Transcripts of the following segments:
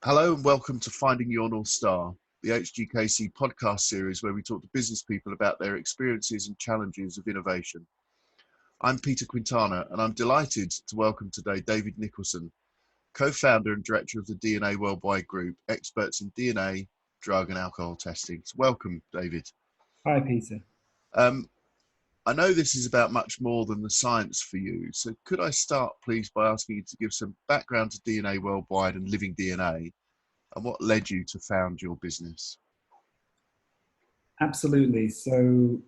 Hello and welcome to Finding Your North Star, the HGKC podcast series where we talk to business people about their experiences and challenges of innovation. I'm Peter Quintana and I'm delighted to welcome today David Nicholson, co-founder and director of the DNA Worldwide Group, experts in DNA, drug and alcohol testing. So welcome, David. Hi, Peter. I know this is about much more than the science for you, so could I start please by asking you to give some background to DNA Worldwide and Living DNA and what led you to found your business? Absolutely. So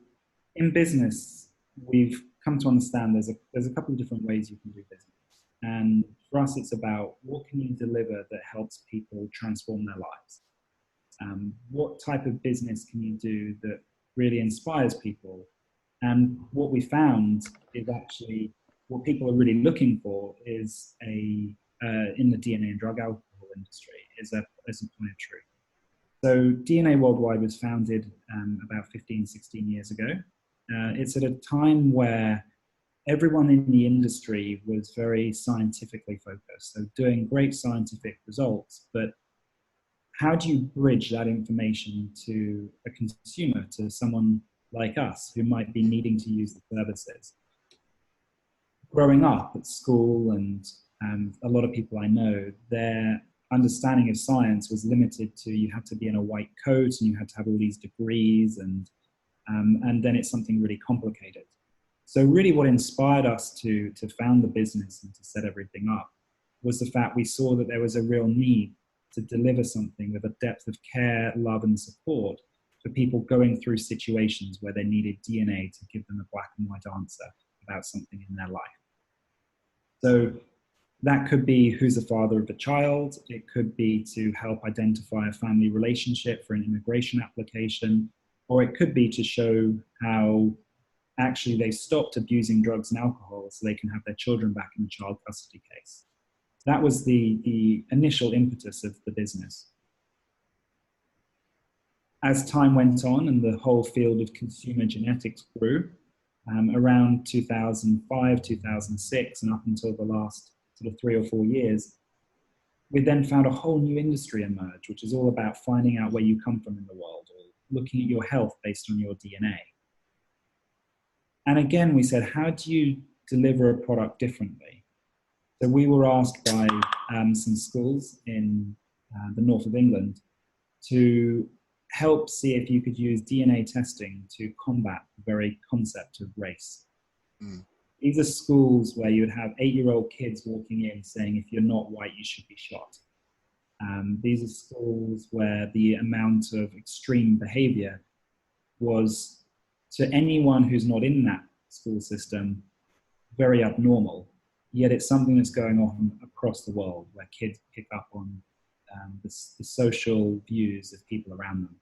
in business, we've come to understand there's a couple of different ways you can do business. And for us, it's about what can you deliver that helps people transform their lives? What type of business can you do that really inspires people? And what we found is actually what people are really looking for is in the DNA and drug alcohol industry is a point of truth. So DNA Worldwide was founded about 15, 16 years ago. It's at a time where everyone in the industry was very scientifically focused, so doing great scientific results, but how do you bridge that information to a consumer, to someone like us who might be needing to use the services? Growing up at school and a lot of people I know, their understanding of science was limited to you had to be in a white coat and you had to have all these degrees and then it's something really complicated. So really what inspired us to found the business and to set everything up was the fact we saw that there was a real need to deliver something with a depth of care, love and support for people going through situations where they needed DNA to give them a black and white answer about something in their life. So that could be who's the father of the child. It could be to help identify a family relationship for an immigration application, or it could be to show how actually they stopped abusing drugs and alcohol so they can have their children back in a child custody case. That was the initial impetus of the business. As time went on and the whole field of consumer genetics grew, around 2005, 2006, and up until the last sort of 3 or 4 years, we then found a whole new industry emerge, which is all about finding out where you come from in the world, or looking at your health based on your DNA. And again, we said, how do you deliver a product differently? So we were asked by some schools in the north of England to help see if you could use DNA testing to combat the very concept of race. These are schools where you would have 8-year-old kids walking in saying, if you're not white, you should be shot. These are schools where the amount of extreme behavior was, to anyone who's not in that school system, very abnormal. Yet it's something that's going on across the world where kids pick up on the social views of people around them.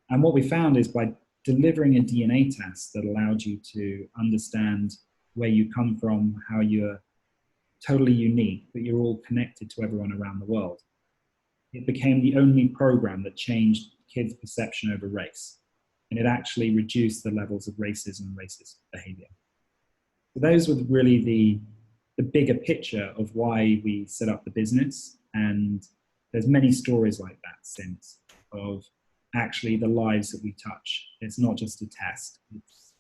And what we found is by delivering a DNA test that allowed you to understand where you come from, how you're totally unique, but you're all connected to everyone around the world, it became the only program that changed kids' perception over race. And it actually reduced the levels of racism and racist behavior. So those were really the bigger picture of why we set up the business. And there's many stories like that since, of actually the lives that we touch. It's not just a test. It's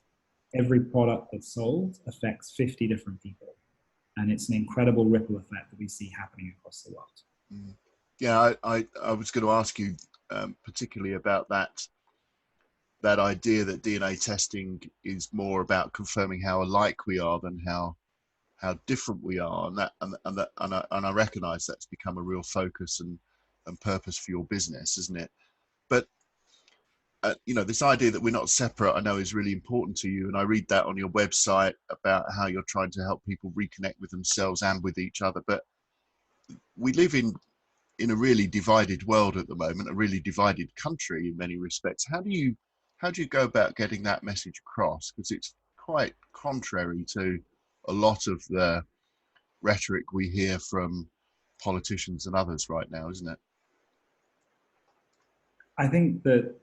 every product that's sold affects 50 different people. And it's an incredible ripple effect that we see happening across the world. Yeah, I was going to ask you particularly about that idea that DNA testing is more about confirming how alike we are than how different we are, and I recognise that's become a real focus and purpose for your business, isn't it? But this idea that we're not separate, I know, is really important to you, and I read that on your website about how you're trying to help people reconnect with themselves and with each other. But we live in a really divided world at the moment, a really divided country in many respects. How do you go about getting that message across? Because it's quite contrary to a lot of the rhetoric we hear from politicians and others right now, isn't it? I think that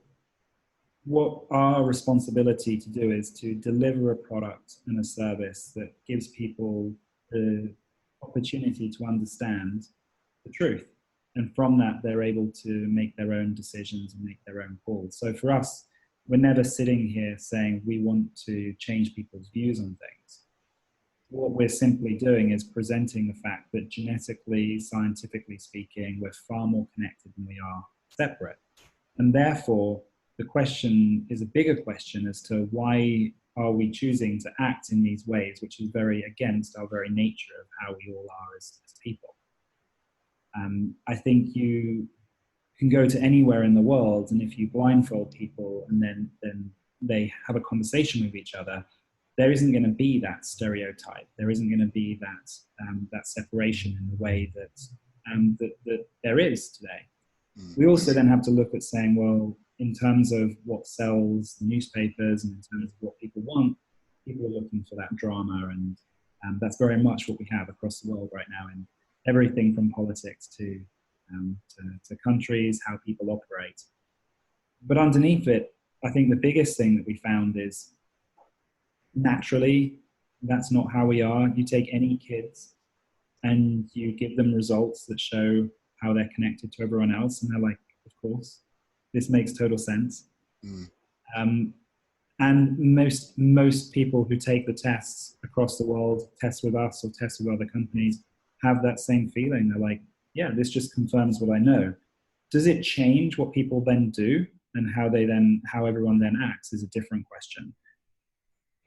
what our responsibility to do is to deliver a product and a service that gives people the opportunity to understand the truth. And from that, they're able to make their own decisions and make their own calls. So for us, we're never sitting here saying we want to change people's views on things. What we're simply doing is presenting the fact that genetically, scientifically speaking, we're far more connected than we are separate. And therefore, the question is a bigger question as to why are we choosing to act in these ways, which is very against our very nature of how we all are as people. I think you can go to anywhere in the world, and if you blindfold people and then they have a conversation with each other, there isn't going to be that stereotype. There isn't going to be that separation in the way that there is today. We also then have to look at saying, well, in terms of what sells the newspapers and in terms of what people want, people are looking for that drama, and that's very much what we have across the world right now in everything from politics to countries, how people operate. But underneath it, I think the biggest thing that we found is naturally, that's not how we are. You take any kids and you give them results that show how they're connected to everyone else, and they're like, of course, this makes total sense. And most people who take the tests across the world, test with us or test with other companies, have that same feeling. They're like, yeah, this just confirms what I know. Does it change what people then do and how everyone then acts is a different question.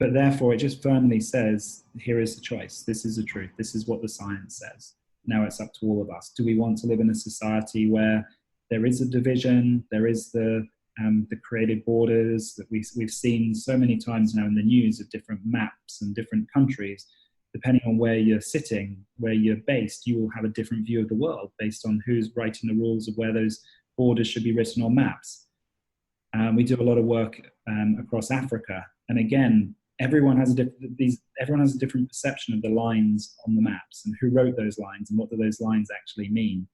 But therefore, it just firmly says, here is the choice. This is the truth. This is what the science says. Now it's up to all of us. Do we want to live in a society where there is a division, there is the created borders that we've seen so many times now in the news of different maps and different countries? Depending on where you're sitting, where you're based, you will have a different view of the world based on who's writing the rules of where those borders should be written on maps. We do a lot of work across Africa, and again, everyone has a different perception of the lines on the maps and who wrote those lines and what do those lines actually mean.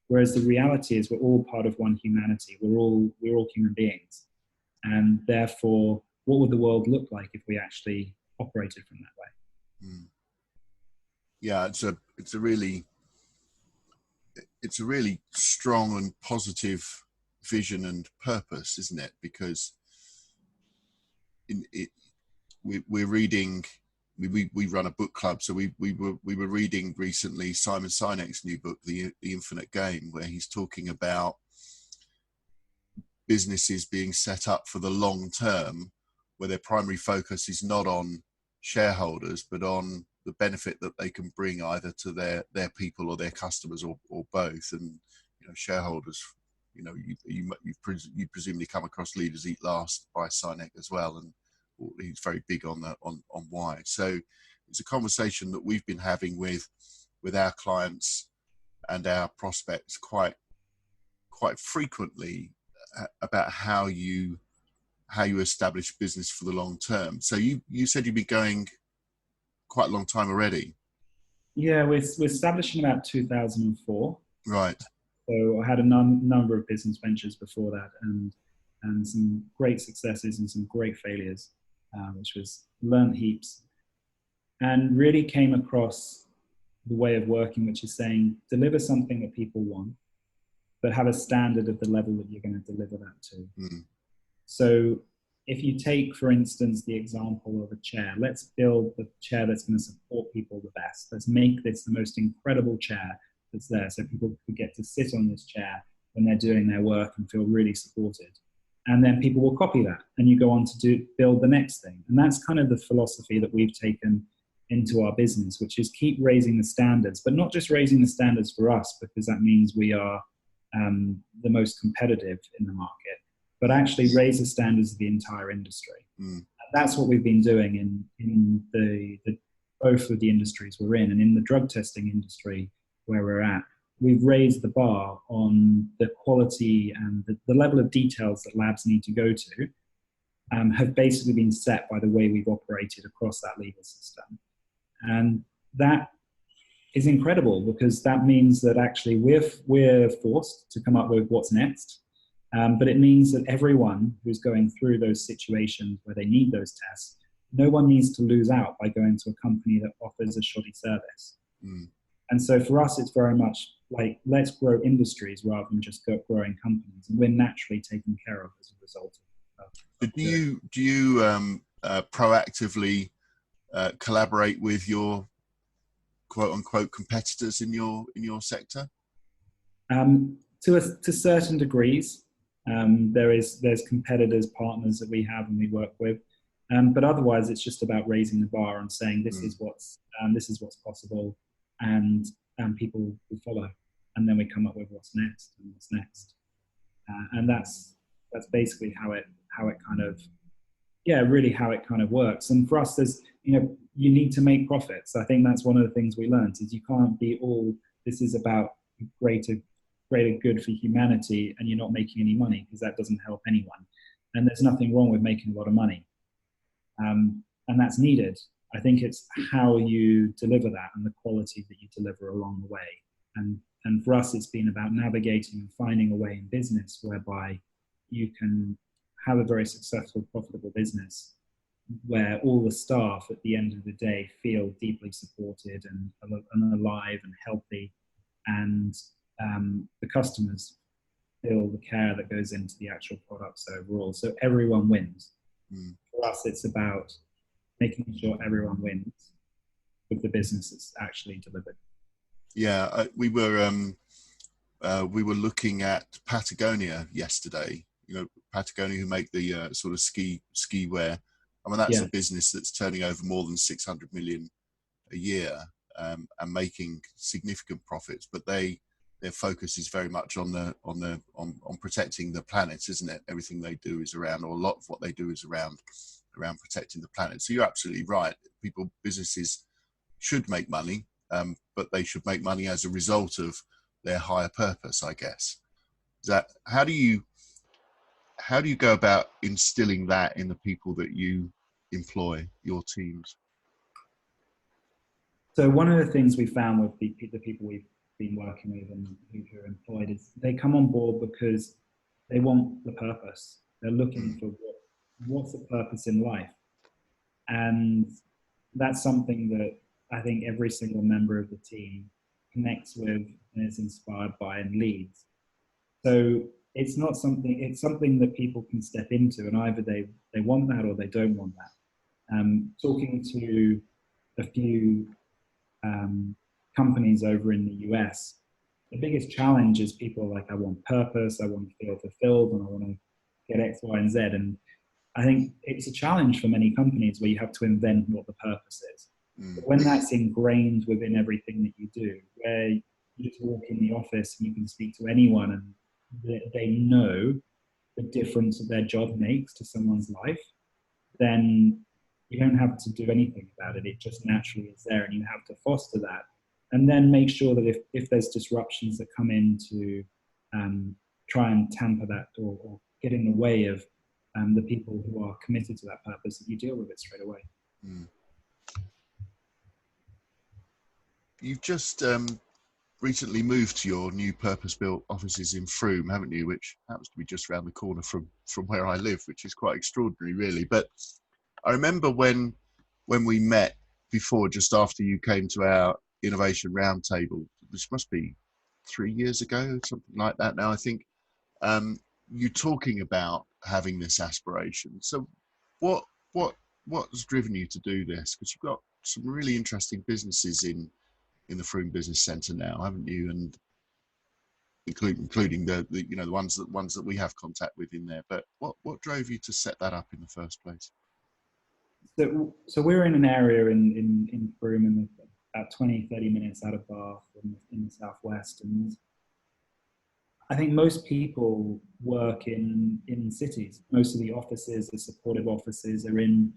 Whereas the reality is we're all part of one humanity. We're all human beings, and therefore, what would the world look like if we actually operated from that way? Yeah, it's a really strong and positive vision and purpose, isn't it? Because we're reading. We run a book club, so we were reading recently Simon Sinek's new book, The Infinite Game, where he's talking about businesses being set up for the long term, where their primary focus is not on shareholders, but on the benefit that they can bring either to their people or their customers or both. And shareholders, you presumably come across Leaders Eat Last by Sinek as well, and he's very big on why. So it's a conversation that we've been having with our clients and our prospects quite frequently about how you establish business for the long term. So you said you've been going quite a long time already. Yeah, we're establishing about 2004. Right. So I had a number of business ventures before that, and some great successes and some great failures, which was learned heaps, and really came across the way of working, which is saying deliver something that people want, but have a standard of the level that you're going to deliver that to. So if you take, for instance, the example of a chair, let's build the chair that's going to support people the best. Let's make this the most incredible chair that's there, so people could get to sit on this chair when they're doing their work and feel really supported. And then people will copy that, and you go on to build the next thing. And that's kind of the philosophy that we've taken into our business, which is keep raising the standards, but not just raising the standards for us, because that means we are the most competitive in the market, but actually raise the standards of the entire industry. And that's what we've been doing in the both of the industries we're in. And in the drug testing industry where we're at, we've raised the bar on the quality and the level of details that labs need to go to, have basically been set by the way we've operated across that legal system. And that is incredible, because that means that actually we're forced to come up with what's next. But it means that everyone who's going through those situations where they need those tests, no one needs to lose out by going to a company that offers a shoddy service. And so for us, it's very much like, let's grow industries rather than just growing companies. And we're naturally taken care of as a result of Do you proactively collaborate with your quote unquote competitors in your sector? To certain degrees, there's competitors, partners that we have and we work with, but otherwise it's just about raising the bar and saying this is what's possible, and people will follow, and then we come up with what's next and what's next, and that's basically how it kind of really how it kind of works. And for us, there's you need to make profits. I think that's one of the things we learned is you can't be all this is about greater good for humanity and you're not making any money, because that doesn't help anyone. And there's nothing wrong with making a lot of money, and that's needed. I think it's how you deliver that and the quality that you deliver along the way. And for us, it's been about navigating and finding a way in business whereby you can have a very successful, profitable business where all the staff at the end of the day feel deeply supported and alive and healthy, and the customers feel the care that goes into the actual products overall. So everyone wins. For us, it's about making sure everyone wins with the business that's actually delivered. Yeah, we were looking at Patagonia yesterday. Patagonia, who make the sort of ski wear. I mean, that's a business that's turning over more than 600 million a year, and making significant profits. But their focus is very much on protecting the planet, isn't it? Everything they do is around, or a lot of what they do is around protecting the planet. So you're absolutely right. Businesses should make money, but they should make money as a result of their higher purpose, I guess. How do you go about instilling that in the people that you employ, your teams? So one of the things we found with the people we've been working with and who are employed is they come on board because they want the purpose. They're looking for what's the purpose in life. And that's something that I think every single member of the team connects with and is inspired by and leads. So it's something that people can step into, and either they want that or they don't want that. Talking to a few companies over in the US, the biggest challenge is people are like, I want purpose, I want to feel fulfilled, and I want to get X, Y, and Z. And I think it's a challenge for many companies where you have to invent what the purpose is. But when that's ingrained within everything that you do, where you just walk in the office and you can speak to anyone and they know the difference that their job makes to someone's life, then you don't have to do anything about it. It just naturally is there, and you have to foster that. And then make sure that if there's disruptions that come in to try and tamper that or get in the way of the people who are committed to that purpose, that you deal with it straight away. You've just recently moved to your new purpose-built offices in Frome, haven't you? Which happens to be just around the corner from where I live, which is quite extraordinary, really. But I remember when we met before, just after you came to our innovation roundtable, which must be 3 years ago, something like that now, I think, you talking about having this aspiration. So what's driven you to do this? Because you've got some really interesting businesses in the Frome Business Centre now, haven't you? And including the ones that we have contact with in there. But what drove you to set that up in the first place? So we're in an area in Frome, about 20-30 minutes out of Bath in the southwest, and I think most people work in cities. Most of the offices, the supportive offices, are in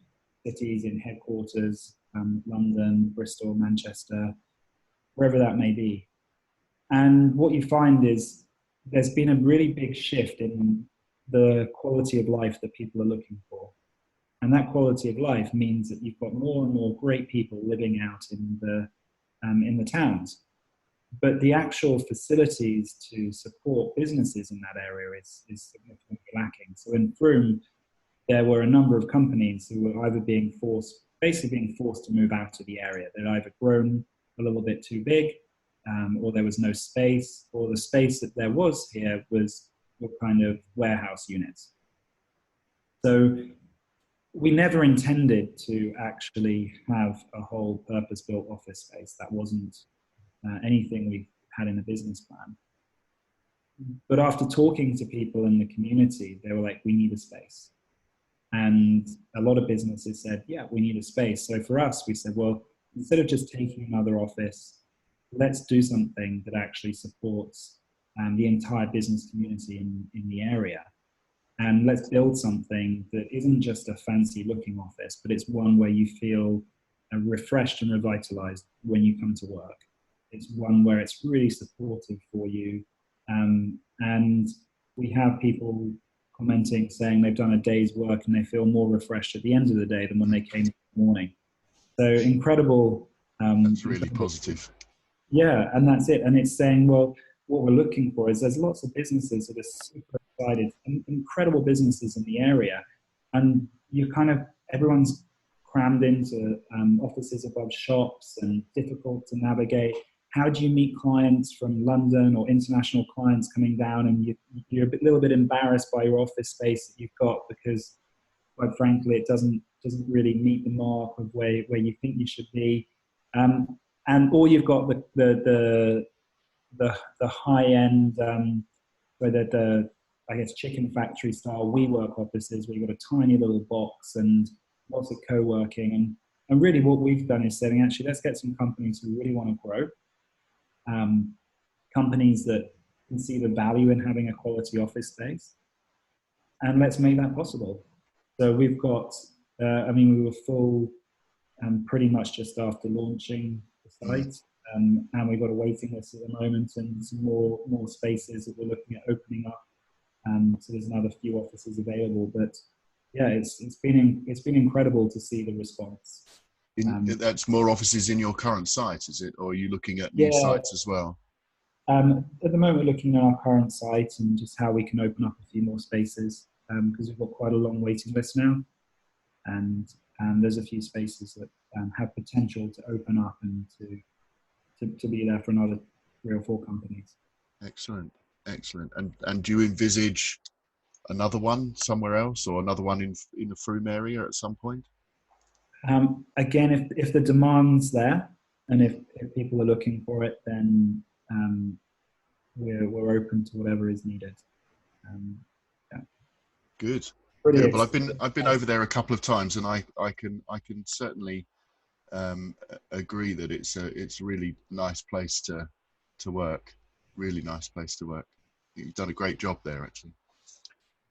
cities, in headquarters, London, Bristol, Manchester, wherever that may be. And what you find is there's been a really big shift in the quality of life that people are looking for. And that quality of life means that you've got more and more great people living out in the towns. But the actual facilities to support businesses in that area is significantly lacking. So in Frome, there were a number of companies who were either being forced to move out of the area. They'd either grown a little bit too big, or there was no space, or the space that there was here were kind of warehouse units. So we never intended to actually have a whole purpose-built office space. That wasn't anything we had in the business plan. But after talking to people in the community, they were like, we need a space. And a lot of businesses said, yeah, we need a space. So for us, we said, well, instead of just taking another office, let's do something that actually supports the entire business community in the area. And let's build something that isn't just a fancy looking office, but it's one where you feel refreshed and revitalized when you come to work. It's one where it's really supportive for you. And we have people commenting, saying they've done a day's work and they feel more refreshed at the end of the day than when they came in the morning. So incredible. That's really positive. Yeah, and that's it. And it's saying, well, what we're looking for is there's lots of businesses that are super excited, incredible businesses in the area. And you kind of, everyone's crammed into offices above shops and difficult to navigate. How do you meet clients from London or international clients coming down, and you're a little bit embarrassed by your office space that you've got because, quite frankly, it doesn't really meet the mark of where you think you should be, or you've got the high end, where the I guess chicken factory style WeWork offices, where you've got a tiny little box and lots of co-working, and really what we've done is saying, actually, let's get some companies who really want to grow. Companies that can see the value in having a quality office space, and let's make that possible. So we've got, we were full pretty much just after launching the site, and we've got a waiting list at the moment and some more spaces that we're looking at opening up. So there's another few offices available, but yeah, it's been incredible to see the response. That's more offices in your current site, is it? Or are you looking at new sites as well? At the moment, we're looking at our current site and just how we can open up a few more spaces, because we've got quite a long waiting list now. And there's a few spaces that have potential to open up and to be there for another 3 or 4 companies. Excellent. And do you envisage another one somewhere else, or another one in the Frome area at some point? Again, if the demand's there and if people are looking for it, then we're open to whatever is needed. Yeah. Good. Pretty Well, I've been over there a couple of times, and I can certainly agree that it's a really nice place to work. Really nice place to work. You've done a great job there, actually.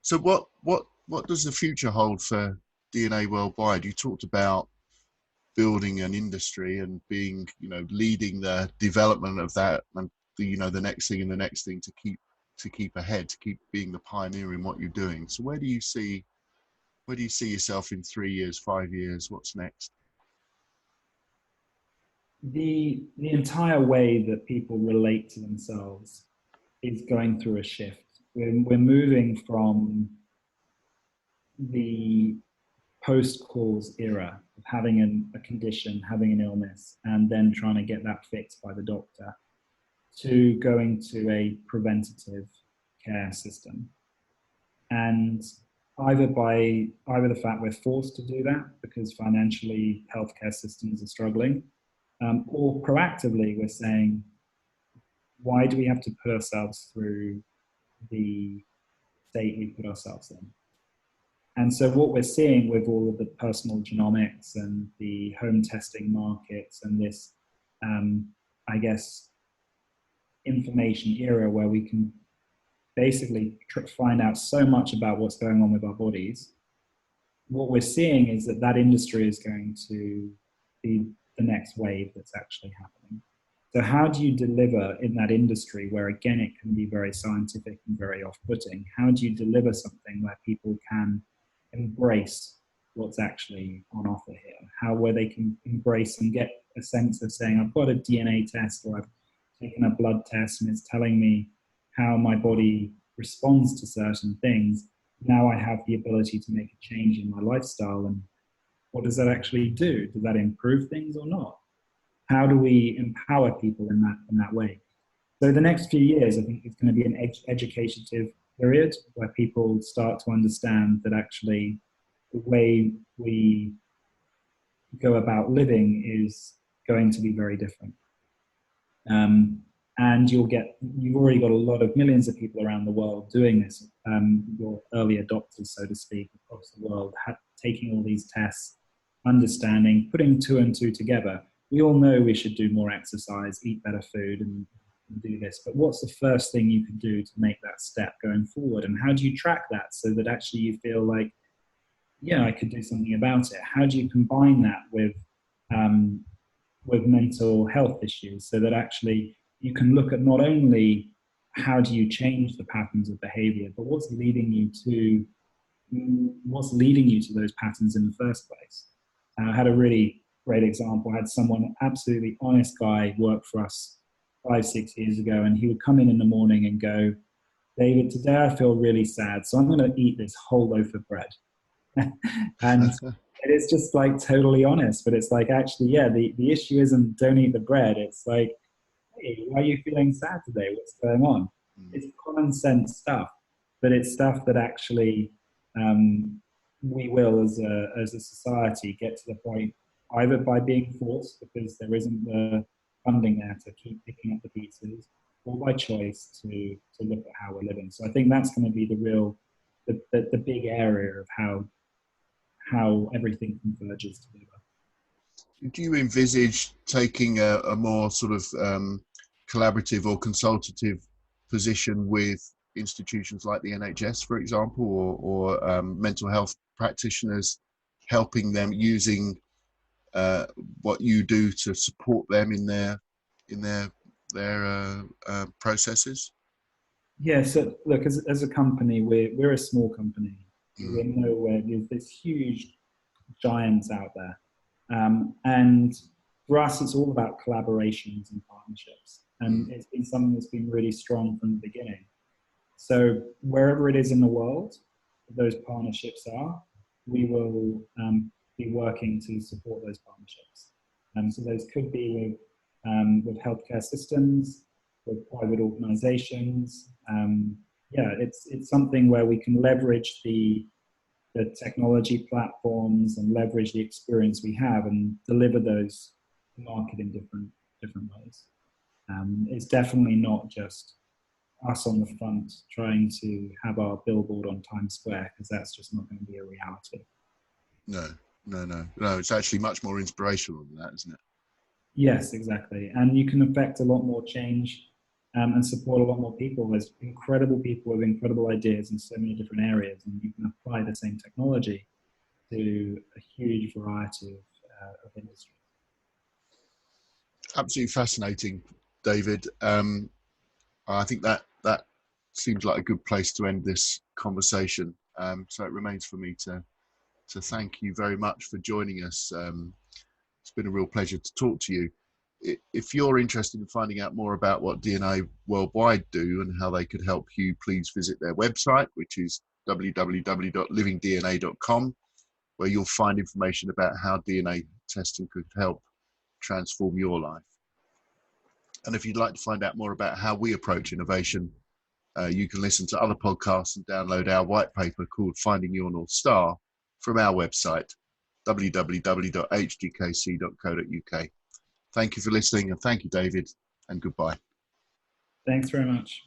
So what does the future hold for DNA Worldwide? You talked about building an industry and being, leading the development of that, and the next thing and the next thing to keep ahead, to keep being the pioneer in what you're doing. So where do you see yourself in 3 years, 5 years? What's next? The entire way that people relate to themselves is going through a shift. We're moving from the post-cause era of having a condition, having an illness, and then trying to get that fixed by the doctor, to going to a preventative care system. And either the fact we're forced to do that because financially healthcare systems are struggling, or proactively we're saying, why do we have to put ourselves through the state we put ourselves in? And so what we're seeing with all of the personal genomics and the home testing markets and this, I guess, information era where we can basically find out so much about what's going on with our bodies, what we're seeing is that industry is going to be the next wave that's actually happening. So how do you deliver in that industry where, again, it can be very scientific and very off-putting? How do you deliver something where people can embrace what's actually on offer here? Where they can embrace and get a sense of saying, I've got a DNA test or I've taken a blood test and it's telling me how my body responds to certain things. Now I have the ability to make a change in my lifestyle. And what does that actually do? Does that improve things or not? how do we empower people in that way? So the next few years, I think it's going to be an educative period where people start to understand that actually the way we go about living is going to be very different. And you've already got a lot of millions of people around the world doing this. Your early adopters, so to speak, across the world, taking all these tests, understanding, putting two and two together. We all know we should do more exercise, eat better food, and do this. But what's the first thing you can do to make that step going forward? And how do you track that so that actually you feel like, yeah, I could do something about it? How do you combine that with mental health issues so that actually you can look at not only how do you change the patterns of behavior, but what's leading you to those patterns in the first place. I had a really great example. I had someone, absolutely honest guy, work for us 5-6 years ago, and he would come in the morning and go, David, today I feel really sad, so I'm going to eat this whole loaf of bread. And it's just like totally honest, but it's like, actually, yeah, the issue isn't don't eat the bread. It's like, hey, why are you feeling sad today? What's going on? It's common sense stuff, but it's stuff that actually we will, as a society, get to the point either by being forced because there isn't the funding there to keep picking up the pieces, or by choice to look at how we're living. So I think that's going to be the big area of how everything converges together. Do you envisage taking a more sort of collaborative or consultative position with institutions like the NHS, for example, or mental health practitioners, helping them using what you do to support them in their processes? Yeah. So look, as a company, we're a small company. We're nowhere. There's huge giants out there, and for us, it's all about collaborations and partnerships, and it's been something that's been really strong from the beginning. So wherever it is in the world, those partnerships are, we will be working to support those partnerships. So those could be with healthcare systems, with private organizations. Yeah, it's something where we can leverage the technology platforms and leverage the experience we have and deliver those to market in different ways. It's definitely not just us on the front trying to have our billboard on Times Square, because that's just not going to be a reality. No. It's actually much more inspirational than that, isn't it? Yes, exactly. And you can affect a lot more change and support a lot more people. There's incredible people with incredible ideas in so many different areas, and you can apply the same technology to a huge variety of industries. Absolutely fascinating, David. I think that seems like a good place to end this conversation. So it remains for me to thank you very much for joining us. It's been a real pleasure to talk to you. If you're interested in finding out more about what DNA Worldwide do and how they could help you, please visit their website, which is www.livingdna.com, where you'll find information about how DNA testing could help transform your life. And if you'd like to find out more about how we approach innovation, you can listen to other podcasts and download our white paper called Finding Your North Star from our website, www.hdkc.co.uk. Thank you for listening, and thank you, David, and goodbye. Thanks very much.